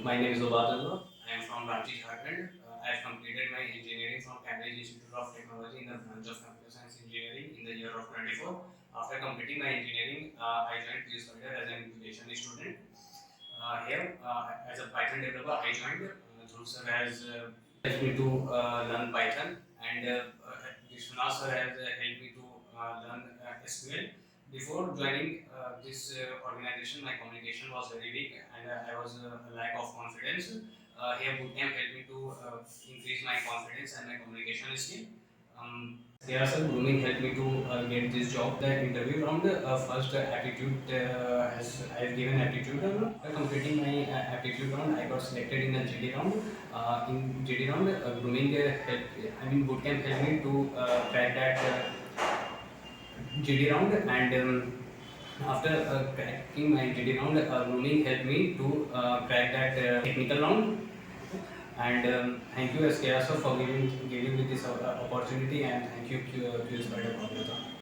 My name is Obbad Anwar. I am from Ranchi, Jharkhand. I have completed my engineering from Cambridge Institute of Technology in the branch of Computer Science Engineering in the year of 24. After completing my engineering, I joined QSpiders as an incubation student. Here, as a Python developer, I joined. Dhruv sir has helped me to learn Python, and Vishwanath sir has helped me to learn SQL. Before joining this organization, my communication was very weak, and I was a lack of confidence. Here, bootcamp helped me to increase my confidence and my communication skill. Yeah, sir, grooming helped me to get this job. The interview round, first aptitude, as I have given aptitude. After completing my aptitude round, I got selected in the GD round. In GD round, grooming bootcamp helped me to crack that GD round, and after cracking my GD round, grooming helped me to crack that technical round. And thank you SKR sir for giving me this opportunity, and thank you Q Spider.